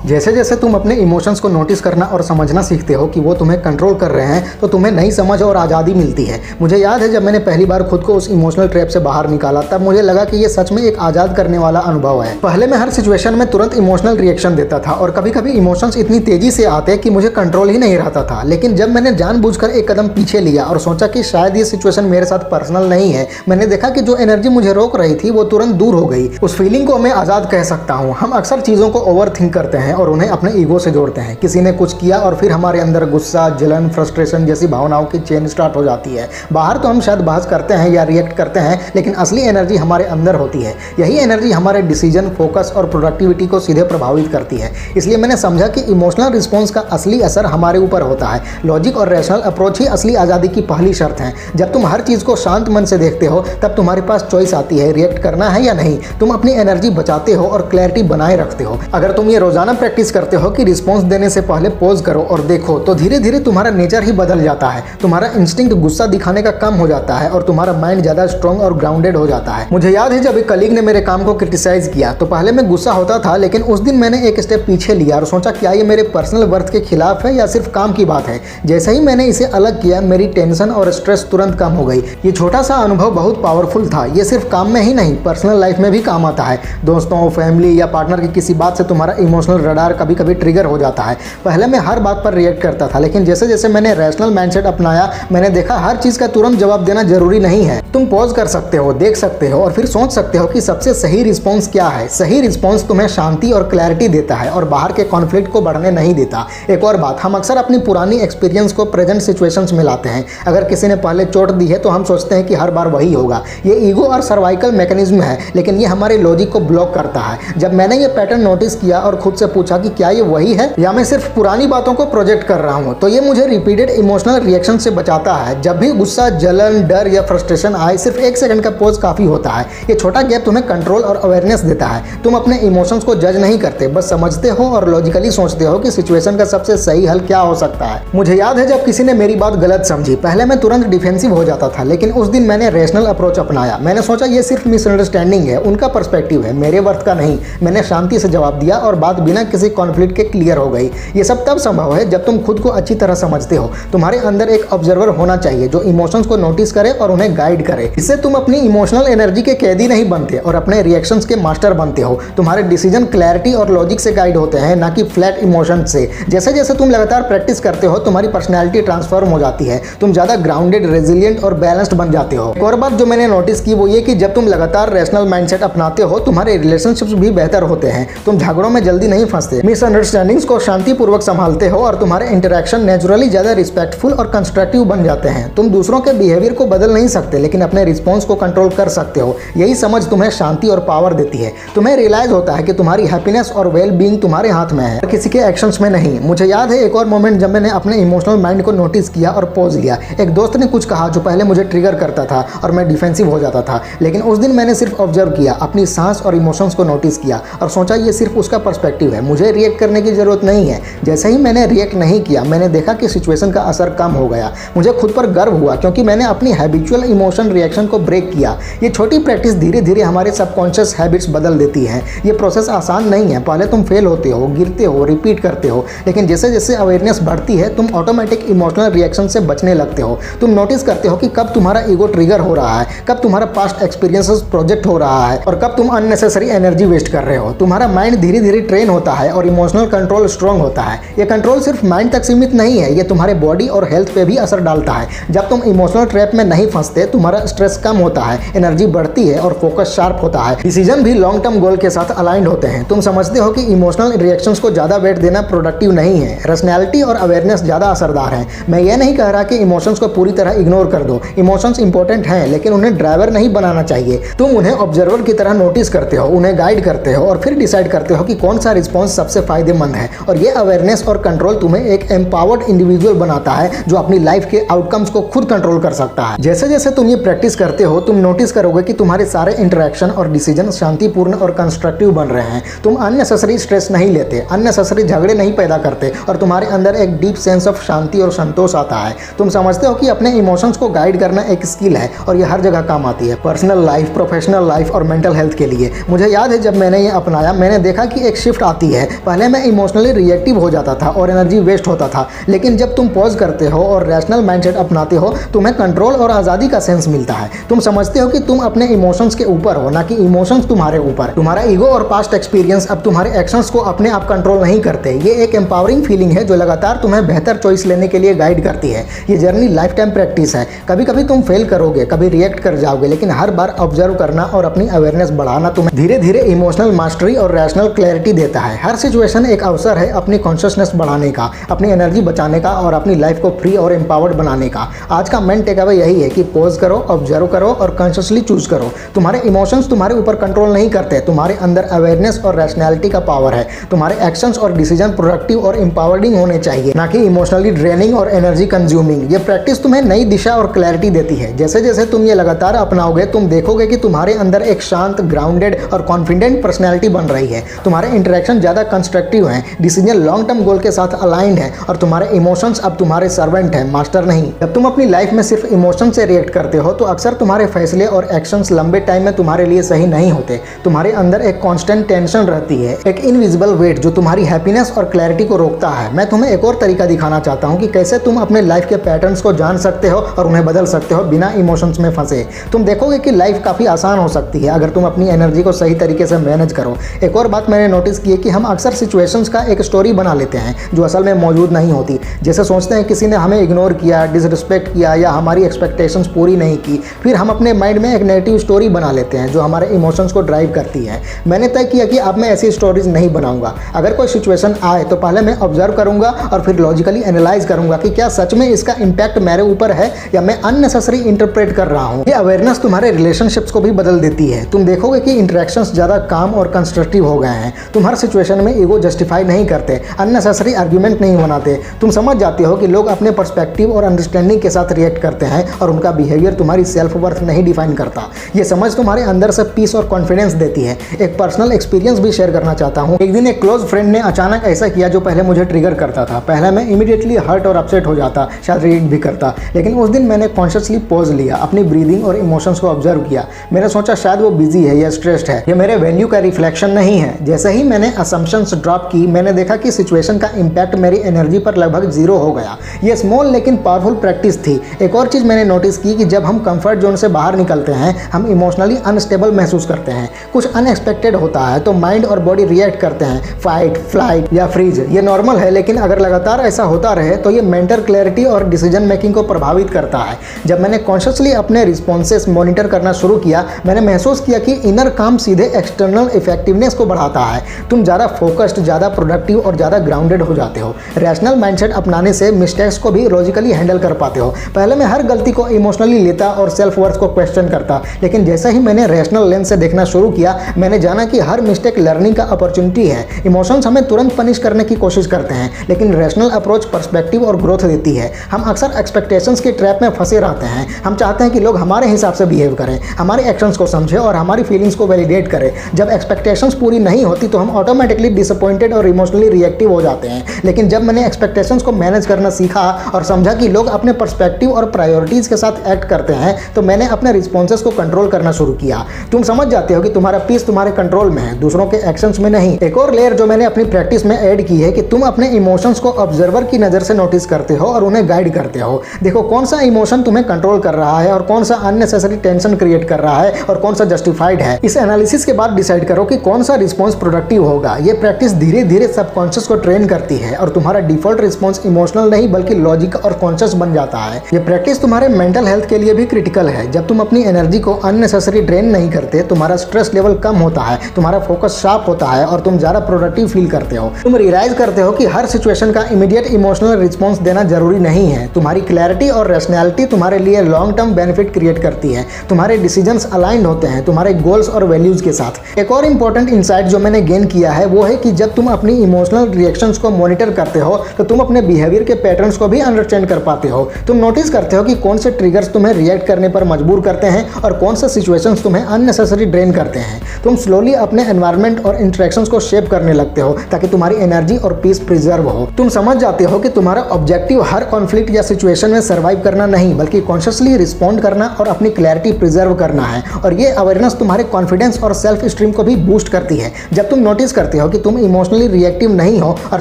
जैसे जैसे तुम अपने इमोशंस को नोटिस करना और समझना सीखते हो कि वो तुम्हें कंट्रोल कर रहे हैं, तो तुम्हें नई समझ और आज़ादी मिलती है। मुझे याद है जब मैंने पहली बार खुद को उस इमोशनल ट्रैप से बाहर निकाला, तब मुझे लगा कि ये सच में एक आज़ाद करने वाला अनुभव है। पहले मैं हर सिचुएशन में तुरंत इमोशनल रिएक्शन देता था और कभी कभी इमोशंस इतनी तेजी से आते कि मुझे कंट्रोल ही नहीं रहता था। लेकिन जब मैंने जानबूझकर एक कदम पीछे लिया और सोचा कि शायद ये सिचुएशन मेरे साथ पर्सनल नहीं है, मैंने देखा कि जो एनर्जी मुझे रोक रही थी वो तुरंत दूर हो गई। उस फीलिंग को मैं आज़ाद कह सकता हूँ। हम अक्सर चीज़ों को ओवर थिंक करते हैं और उन्हें अपने ईगो से जोड़ते हैं। किसी ने कुछ किया और फिर हमारे अंदर गुस्सा, जलन, फ्रस्ट्रेशन जैसी भावनाओं की चेन स्टार्ट हो जाती है। बाहर तो हम शायद बहस करते हैं या रिएक्ट करते हैं, लेकिन असली एनर्जी हमारे अंदर होती है। यही एनर्जी हमारे डिसीजन, फोकस और प्रोडक्टिविटी को सीधे प्रभावित करती है। इसलिए मैंने समझा कि इमोशनल रिस्पॉन्स का असली असर हमारे ऊपर होता है। लॉजिक और रैशनल अप्रोच ही असली आज़ादी की पहली शर्त है। जब तुम हर चीज़ को शांत मन से देखते हो, तब तुम्हारे पास चॉइस आती है, रिएक्ट करना है या नहीं। तुम अपनी एनर्जी बचाते हो और क्लैरिटी बनाए रखते हो। अगर तुम ये रोजाना प्रैक्टिस करते हो कि रिस्पॉन्स देने से पहले पॉज करो और देखो, तो धीरे धीरे तुम्हारा नेचर ही बदल जाता है। तुम्हारा इंस्टिंक्ट गुस्सा दिखाने का कम हो जाता है और तुम्हारा माइंड ज़्यादा स्ट्रॉन्ग और ग्राउंडेड हो जाता है। मुझे याद है जब एक कलीग ने मेरे काम को क्रिटिसाइज किया, तो पहले मैं गुस्सा होता था, लेकिन उस दिन मैंने एक स्टेप पीछे लिया और सोचा क्या ये मेरे पर्सनल वर्थ के खिलाफ है या सिर्फ काम की बात है। जैसे ही मैंने इसे अलग किया, मेरी टेंशन और स्ट्रेस तुरंत कम हो गई। ये छोटा सा अनुभव बहुत पावरफुल था। ये सिर्फ काम में ही नहीं, पर्सनल लाइफ में भी काम आता है। दोस्तों, फैमिली या पार्टनर की किसी बात से तुम्हारा इमोशनल रडार कभी कभी ट्रिगर हो जाता है। पहले मैं हर बात पर रिएक्ट करता था, लेकिन जैसे जैसे मैंने रैशनल माइंडसेट अपनाया, मैंने देखा हर चीज़ का तुरंत जवाब देना जरूरी नहीं है। तुम पॉज कर सकते हो, देख सकते हो और फिर सोच सकते हो कि सबसे सही रिस्पॉन्स क्या है। सही रिस्पॉन्स तुम्हें शांति और क्लैरिटी देता है और बाहर के कॉन्फ्लिक्ट को बढ़ने नहीं देता। एक और बात, हम अक्सर अपनी पुरानी एक्सपीरियंस को प्रेजेंट सिचुएशंस में लाते हैं। अगर किसी ने पहले चोट दी है तो हम सोचते हैं कि हर बार वही होगा। ये ईगो और सर्वाइकल मैकेनिज्म है, लेकिन ये हमारे लॉजिक को ब्लॉक करता है। जब मैंने ये पैटर्न नोटिस किया और खुद से पूछा कि क्या ये वही है या मैं सिर्फ पुरानी बातों को प्रोजेक्ट कर रहा हूँ, तो ये मुझे रिपीटेड इमोशनल रिएक्शन से बचाता है। जब भी गुस्सा, जलन, डर या फ्रस्ट्रेशन आए, सिर्फ एक सेकंड का पॉज काफी होता है। ये छोटा गैप तुम्हें कंट्रोल और अवेयरनेस देता है। तुम अपने इमोशंस को जज नहीं करते, बस समझते हो और लॉजिकली सोचते हो कि सिचुएशन का सबसे सही हल क्या हो सकता है। मुझे याद है जब किसी ने मेरी बात गलत समझी, पहले मैं तुरंत डिफेंसिव हो जाता था, लेकिन उस दिन मैंने रैशनल अप्रोच अपनाया। मैंने सोचा ये सिर्फ मिसअंडरस्टैंडिंग है, उनका पर्सपेक्टिव है, मेरे वर्थ का नहीं। मैंने शांति से जवाब दिया और बात बिना किसी कॉन्फ्लिक्ट के क्लियर हो गई। ये सब तब संभव है जब तुम खुद को अच्छी तरह समझते हो। तुम्हारे अंदर एक ऑब्जर्वर होना चाहिए जो इमोशंस को नोटिस करे और उन्हें गाइड करे। इससे तुम अपनी इमोशनल एनर्जी के कैदी नहीं बनते और अपने रिएक्शंस के मास्टर बनते हो। तुम्हारे डिसीजन क्लैरिटी और लॉजिक से गाइड होते हैं, ना कि फ्लैट इमोशन से। जैसे जैसे तुम लगातार प्रैक्टिस करते हो, तुम्हारी पर्सनैलिटी ट्रांसफॉर्म हो जाती है। तुम ज़्यादा ग्राउंडेड, रेजिलियंट और बैलेंस्ड बन जाते हो। एक और बात जो मैंने नोटिस की वो ये कि जब तुम लगातार रैशनल माइंडसेट अपनाते हो, तुम्हारे रिलेशनशिप्स भी बेहतर होते हैं। तुम झगड़ों में जल्दी नहीं फंसते, मिसअंडरस्टैंडिंग्स को शांतिपूर्वक संभालते हो और तुम्हारे इंटरेक्शन नेचुरली ज़्यादा रिस्पेक्टफुल और कंस्ट्रक्टिव बन जाते हैं। तुम दूसरों के बिहेवियर को बदल नहीं सकते, लेकिन अपने रिस्पॉन्स को कंट्रोल कर सकते हो। यही समझ तुम्हें शांति और पावर देती है। तुम्हें रियलाइज होता है कि तुम्हारी हैप्पीनेस और वेल बीइंग तुम्हारे हाथ में है, किसी के एक्शंस में नहीं। मुझे याद है एक और मोमेंट जब मैंने अपने इमोशनल माइंड को नोटिस किया और पॉज लिया। एक दोस्त ने कुछ कहा जो पहले मुझे ट्रिगर करता था और मैं डिफेंसिव हो जाता था, लेकिन उस दिन मैंने सिर्फ ऑब्जर्व किया, अपनी सांस और इमोशंस को नोटिस किया और सोचा ये सिर्फ उसका पर्सपेक्टिव है, मुझे रिएक्ट करने की जरूरत नहीं है। जैसे ही मैंने रिएक्ट नहीं किया, मैंने देखा कि सिचुएशन का असर कम हो गया। मुझे खुद पर गर्व हुआ क्योंकि मैंने अपनी हैबिचुअल इमोशन रिएक्शन को ब्रेक किया। ये छोटी प्रैक्टिस धीरे धीरे हमारे सबकॉन्शियस हैबिट्स बदल देती है। ये प्रोसेस आसान नहीं है। पहले तुम फेल होते हो, गिरते हो, रिपीट करते हो, लेकिन जैसे जैसे अवेयरनेस बढ़ती है, तुम ऑटोमेटिक इमोशनल रिएक्शन से बचने लगते हो। तुम नोटिस करते हो कि कब तुम्हारा ईगो ट्रिगर हो रहा है, कब तुम्हारा पास्ट एक्सपीरियंसेस प्रोजेक्ट हो रहा है और कब तुम अननेसेसरी एनर्जी वेस्ट कर रहे हो। तुम्हारा माइंड धीरे धीरे ट्रेन होता है और इमोशनल कंट्रोल स्ट्रांग होता है। ये कंट्रोल सिर्फ माइंड तक सीमित नहीं है, ये तुम्हारे बॉडी और हेल्थ पे भी असर डालता है। जब तुम इमोशनल ट्रैप में नहीं फंसते, तुम्हारा स्ट्रेस कम होता है, एनर्जी बढ़ती है और फोकस शार्प होता है। डिसीजन भी लॉन्ग टर्म गोल के साथ अलाइंड होते हैं। तुम समझते हो कि इमोशनल रिएक्शंस को ज़्यादा वेट देना प्रोडक्टिव नहीं है। रैशनैलिटी और अवेयरनेस ज़्यादा असरदार है। मैं ये नहीं कह रहा कि इमोशंस को पूरी तरह इग्नोर कर दो। इमोशंस इंपॉर्टेंट हैं, लेकिन उन्हें ड्राइवर नहीं बनाना चाहिए। तुम उन्हें ऑब्जर्वर की तरह नोटिस करते हो, उन्हें गाइड करते हो और फिर डिसाइड करते हो कि कौन सा रिस्पॉन्स सबसे फायदेमंद है। और ये अवेयरनेस और कंट्रोल तुम्हें एक एम्पावर्ड इंडिविजुअल बनाता है जो अपनी लाइफ के आउटकम्स को खुद कंट्रोल कर सकता है। जैसे जैसे तुम ये प्रैक्टिस करते हो, तुम नोटिस करोगे कि तुम्हारे सारे इंटरेक्शन और डिसीजन शांतिपूर्ण और कंस्ट्रक्टिव बन रहे हैं। तुम अननेसेसरी स्ट्रेस नहीं लेते, अननेसेसरी झगड़े नहीं पैदा करते और तुम्हारे अंदर एक डीप सेंस ऑफ शांति और संतोष आता है। तुम समझते हो कि अपने इमोशंस को गाइड करना एक स्किल है और ये हर जगह काम आती है, पर्सनल लाइफ, प्रोफेशनल लाइफ और मेंटल हेल्थ के लिए। मुझे याद है जब मैंने ये अपनाया, मैंने देखा कि एक शिफ्ट आती है। पहले मैं इमोशनली रिएक्टिव हो जाता था और एनर्जी वेस्ट होता था, लेकिन जब तुम पॉज करते हो और रैशनल माइंडसेट अपनाते हो, तुम्हें कंट्रोल और आज़ादी का सेंस मिलता है। तुम समझते हो कि तुम अपने इमोशंस के ऊपर हो, ना कि इमोशंस तुम्हारे ऊपर। तुम्हारा ईगो और पास्ट एक्सपीरियंस अब तुम्हारे एक्शंस को अपने आप कंट्रोल नहीं करते। ये एक एम्पावरिंग फीलिंग है जो लगातार तुम्हें बेहतर चॉइस लेने के लिए गाइड करती है। ये जर्नी लाइफ टाइम प्रैक्टिस है। कभी कभी तुम फेल करोगे, कभी रिएक्ट कर जाओगे, लेकिन हर बार ऑब्जर्व करना और अपनी अवेयरनेस बढ़ाना तुम्हें धीरे धीरे इमोशनल मास्टरी और रैशनल क्लैरिटी देता है। हर सिचुएशन एक अवसर है अपनी कॉन्शियसनेस बढ़ाने का, अपनी एनर्जी बचाने का और अपनी लाइफ को फ्री और एम्पावर्ड बनाने का। आज का मेन टेक अवे यही है कि पॉज करो, ऑब्जर्व करो और कॉन्शियसली चूज करो। तुम्हारे इमोशंस तुम्हारे ऊपर कंट्रोल नहीं करते। तुम्हारे अंदर अवेयरनेस और रैशनैलिटी का पावर है। तुम्हारे एक्शंस और डिसीजन प्रोडक्टिव और एम्पावर्डिंग होने चाहिए, ना कि इमोशनली ड्रेनिंग और एनर्जी कंज्यूमिंग। ये प्रैक्टिस तुम्हें नई दिशा और क्लैरिटी देती है। जैसे जैसे तुम ये लगातार अपनाओगे, तुम देखोगे कि तुम्हारे अंदर एक शांत, ग्राउंडेड और कॉन्फिडेंट पर्सनैलिटी बन रही है। तुम्हारे इंटरेक्शन ज़्यादा कंस्ट्रक्टिव हैं, डिसीजन लॉन्ग टर्म गोल के साथ अलाइंड है और तुम्हारे इमोशंस अब तुम्हारे सर्वेंट हैं, मास्टर नहीं। जब तुम अपनी लाइफ में सिर्फ इमोशन से रिएक्ट करते हो तो अक्सर तुम्हारे फैसले और एक्शंस लंबे टाइम में तुम्हारे लिए सही नहीं होते। तुम्हारे अंदर एक कांस्टेंट टेंशन रहती है, एक इनविजिबल वेट जो तुम्हारी हैप्पीनेस और क्लैरिटी को रोकता है। मैं तुम्हें एक और तरीका दिखाना चाहता हूँ कि कैसे तुम अपने लाइफ के पैटर्न्स को जान सकते हो और उन्हें बदल सकते हो बिना इमोशंस में फंसे। तुम देखोगे कि लाइफ काफ़ी आसान हो सकती है अगर तुम अपनी एनर्जी को सही तरीके से मैनेज करो। एक और बात मैंने नोटिस की है कि हम अक्सर सिचुएशंस का एक स्टोरी बना लेते हैं जो असल में मौजूद नहीं होती। जैसे सोचते हैं किसी ने हमें इग्नोर किया, डिसरिस्पेक्ट किया या हमारी एक्सपेक्टेशंस पूरी नहीं की, फिर हम अपने माइंड में एक नेगेटिव स्टोरी बना लेते हैं जो हमारे इमोशंस को ड्राइव करती है। मैंने तय किया कि अब मैं ऐसी स्टोरीज नहीं बनाऊंगा। अगर कोई सिचुएशन आए तो पहले मैं ऑब्जर्व करूंगा और फिर लॉजिकली एनालाइज करूंगा कि क्या सच में इसका इम्पैक्ट मेरे ऊपर है या मैं अननेसेसरी इंटरप्रेट कर रहा हूं। ये अवेयरनेस तुम्हारे रिलेशनशिप्स को भी बदल देती है। तुम देखोगे कि इंटरेक्शंस ज़्यादा काम और कंस्ट्रक्टिव हो गए हैं। तुम हर सिचुएशन में ईगो जस्टिफाई नहीं करते, अननेसेसरी आर्ग्यूमेंट नहीं बनाते। तुम समझ जाते हो कि लोग अपने पर्सपेक्टिव और अंडरस्टैंडिंग के साथ रिएक्ट करते हैं और उनका बिहेवियर तुम्हारी सेल्फ वर्थ नहीं डिफाइन करता। ये समझ तुम्हारे अंदर से पीस और कॉन्फिडेंस देती है। एक पर्सनल एक्सपीरियंस भी शेयर करना चाहता हूँ। एक दिन एक क्लोज फ्रेंड ने अचानक ऐसा किया जो पहले मुझे ट्रिगर करता था। पहले मैं इमीडिएटली हर्ट और अपसेट हो जाता, शायद रिएक्ट भी करता, लेकिन उस दिन मैंने कॉन्शियसली पॉज लिया, अपनी ब्रीदिंग और इमोशंस को ऑब्जर्व किया। मैंने सोचा शायद वो बिजी है या स्ट्रेस्ड है, ये मेरे वैल्यू का रिफ्लेक्शन नहीं है। जैसे ही मैंने असम्पशंस ड्रॉप की, मैंने देखा कि सिचुएशन का इम्पैक्ट मेरी एनर्जी पर लगभग जीरो हो गया। ये स्मॉल लेकिन पावरफुल प्रैक्टिस थी। एक और चीज़ मैंने नोटिस की कि जब हम कंफर्ट जोन से बाहर निकलते हैं, हम इमोशनली अनस्टेबल महसूस करते हैं। कुछ अनएक्सपेक्टेड होता है तो माइंड और बॉडी रिएक्ट करते हैं, फाइट, फ्लाइट या फ्रीज। ये नॉर्मल है, लेकिन अगर लगातार ऐसा होता रहे तो ये मेंटल क्लैरिटी और डिसीजन मेकिंग को प्रभावित करता है। जब मैंने कॉन्शियसली अपने रिस्पॉन्सेस मॉनिटर करना शुरू किया, मैंने महसूस किया कि इनर काम सीधे एक्सटर्नल इफेक्टिवनेस को बढ़ाता है। तुम ज़्यादा फोकस्ड, ज़्यादा प्रोडक्टिव और ज़्यादा ग्राउंडेड हो जाते हो। रैशनल माइंडसेट अपनाने से मिस्टेक्स को भी लॉजिकली हैंडल कर पाते हो। पहले मैं हर गलती को इमोशनली लेता और सेल्फ वर्थ को क्वेश्चन करता, लेकिन जैसे ही मैंने रैशनल लेंस से देखना शुरू किया, मैंने जाना कि हर मिस्टेक लर्निंग का अपॉर्चुनिटी है। इमोशंस हमें तुरंत पनिश करने की कोशिश करते हैं, लेकिन रैशनल अप्रोच पर्सपेक्टिव और ग्रोथ देती है। हम अक्सर एक्सपेक्टेशंस के ट्रैप में फंसे रहते हैं। हम चाहते हैं कि लोग हमारे हिसाब से बिहेव करें, हमारे एक्शंस को समझें और हमारी फीलिंग्स को वैलिडेट करें। जब एक्सपेक्टेशंस पूरी नहीं होती तो हम ऑटोमेटिकली डिसअपॉइंटेड और इमोशनली रिएक्टिव हो जाते हैं। लेकिन जब मैंने एक्सपेक्टेशंस को मैनेज करना सीखा और समझा कि लोग अपने पर्सपेक्टिव और प्रायोरिटीज़ के साथ एक्ट करते हैं, तो मैंने अपने रिस्पॉन्सेस को कंट्रोल करना शुरू किया। तुम समझ जाते हो कि तुम्हारा पीस तुम्हारे कंट्रोल में है, दूसरों के एक्शंस में नहीं। एक और लेयर जो मैंने अपनी प्रैक्टिस में ऐड की है कि तुम अपने इमोशंस को ऑब्जर्वर की नज़र से नोटिस करते हो और उन्हें गाइड करते हो। देखो कौन सा इमोशन तुम्हें कंट्रोल कर रहा है और कौन सा अननेसेसरी टेंशन क्रिएट कर रहा है और कौन सा जस्टिफाइड है। इस एनालिसिस के बाद डिसाइड करो कि कौन सा रिस्पॉन्स प्रोडक्टिव होगा। ये प्रैक्टिस धीरे धीरे सबकॉन्शियस को ट्रेन करती है और तुम्हारा डिफॉल्ट रिस्पॉन्स इमोशनल नहीं बल्कि लॉजिक और कॉन्शियस बन जाता है। ये प्रैक्टिस तुम्हारे मेंटल हेल्थ के लिए भी क्रिटिकल है। जब तुम अपनी एनर्जी को अननेसेसरी ड्रेन नहीं करते, तुम्हारा स्ट्रेस लेवल कम होता है, तुम्हारा फोकस शार्प होता है और तुम ज़्यादा प्रोडक्टिव फील करते हो। तुम रियलाइज करते हो कि हर सिचुएशन का इमीडिएट इमोशनल रिस्पॉन्स देना जरूरी नहीं है। तुम्हारी क्लैरिटी और रैशनैलिटी तुम्हारे लिए लॉन्ग टर्म बेनिफिट क्रिएट करती है। तुम्हारे डिसीजंस अलाइंड होते हैं तुम्हारे गोल्स और वैल्यूज के साथ। एक और इंपॉर्टेंट इंसाइट जो मैंने गेन किया है वो है कि जब तुम अपनी इमोशनल रिएक्शंस को मॉनिटर करते हो तो तुम अपने बिहेवियर के पैटर्न्स को भी अंडरस्टैंड कर पाते हो। तुम नोटिस करते हो कि कौन से ट्रिगर्स तुम्हें रिएक्ट करने पर मजबूर करते हैं और कौन से सिचुएशंस तुम्हें अननेसेसरी ड्रेन करते हैं। तुम स्लोली अपने एनवायरनमेंट और इंटरेक्शंस को शेप करने लगते हो ताकि तुम्हारी एनर्जी और पीस प्रिजर्व हो। तुम समझ जाते हो कि तुम्हारा ऑब्जेक्टिव हर कॉन्फ्लिक्ट या सिचुएशन में सर्वाइव करना नहीं बल्कि कॉन्शियसली रिस्पॉन्ड करना और अपनी क्लैरिटी प्रिजर्व करना है। और ये अवेयरनेस तुम्हारे कॉन्फिडेंस और सेल्फ स्टीम को भी बूस्ट करती है। जब तुम नोटिस करते करते हो कि तुम इमोशनली रिएक्टिव नहीं हो और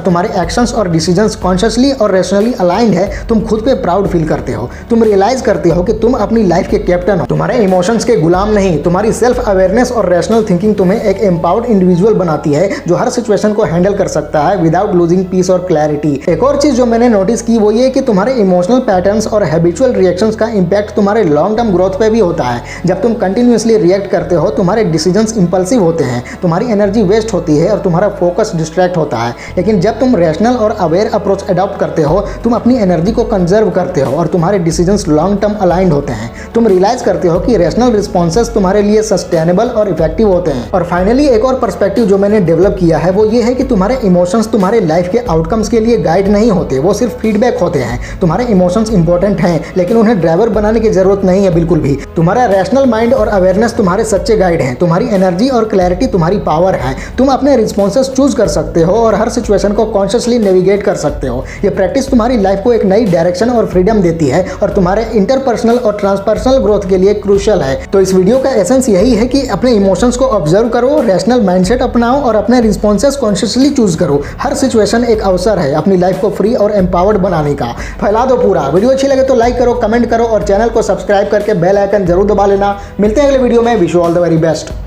तुम्हारे एक्शंस और डिसीजंस कॉन्शियसली और रैशनली अलाइंड है, तुम खुद पे प्राउड फील करते हो। तुम रियलाइज करते हो कि तुम अपनी लाइफ के कैप्टन हो, तुम्हारे इमोशंस के गुलाम नहीं। तुम्हारी सेल्फ अवेयरनेस और रैशनल थिंकिंग तुम्हें एक एम्पावर्ड इंडिविजुअल बनाती है जो हर सिचुएशन को हैंडल कर सकता है विदाउट लूजिंग पीस और क्लैरिटी। एक और चीज जो मैंने नोटिस की वो ये कि तुम्हारे इमोशनल पैटर्न्स और हैबिचुअल रिएक्शंस का इंपैक्ट तुम्हारे लॉन्ग टर्म ग्रोथ पे भी होता है। जब तुम कंटिन्यूअसली रिएक्ट करते हो, तुम्हारे डिसीजंस इंपल्सिव होते हैं, तुम्हारी एनर्जी वेस्ट होती है और तुम्हारा फोकस डिस्ट्रैक्ट होता है। लेकिन जब तुम रैशनल और अवेयर अप्रोच अडॉप्ट करते हो, तुम अपनी एनर्जी को कंजर्व करते हो और तुम्हारे डिसीजंस लॉन्ग टर्म अलाइंड होते हैं। तुम रियलाइज करते हो कि रैशनल रिस्पॉन्सेस तुम्हारे लिए सस्टेनेबल और इफेक्टिव होते हैं। और फाइनली एक और पर्सपेक्टिव जो मैंने डेवलप किया है वो ये है कि तुम्हारे इमोशंस तुम्हारे लाइफ के आउटकम्स के लिए गाइड नहीं होते, वो सिर्फ फीडबैक होते हैं। तुम्हारे इमोशंस इंपॉर्टेंट हैं लेकिन उन्हें ड्राइवर बनाने की जरूरत नहीं है बिल्कुल भी। तुम्हारा रैशनल माइंड और अवेयरनेस तुम्हारे सच्चे गाइड हैं। तुम्हारी एनर्जी और क्लैरिटी तुम्हारी पावर है। तुम अपने रिस्पॉन्सेस चूज कर सकते हो और हर सिचुएशन को कॉन्शियसली नेविगेट कर सकते हो। ये प्रैक्टिस तुम्हारी लाइफ को एक नई डायरेक्शन और फ्रीडम देती है और तुम्हारे इंटरपर्सनल और ट्रांसपर्सनल ग्रोथ के लिए क्रूशियल है। तो इस वीडियो का एसेंस यही है कि अपने इमोशंस को ऑब्जर्व करो, रैशनल माइंडसेट अपनाओ और अपने रिस्पॉन्सेस कॉन्शियसली चूज करो। हर सिचुएशन एक अवसर है अपनी लाइफ को फ्री और एम्पावर्ड बनाने का। फैला दो पूरा। वीडियो अच्छी लगे तो लाइक करो, कमेंट करो और चैनल को सब्सक्राइब करके बेल आइकन जरूर दबा लेना। मिलते हैं अगले वीडियो में। Wish you all the very best.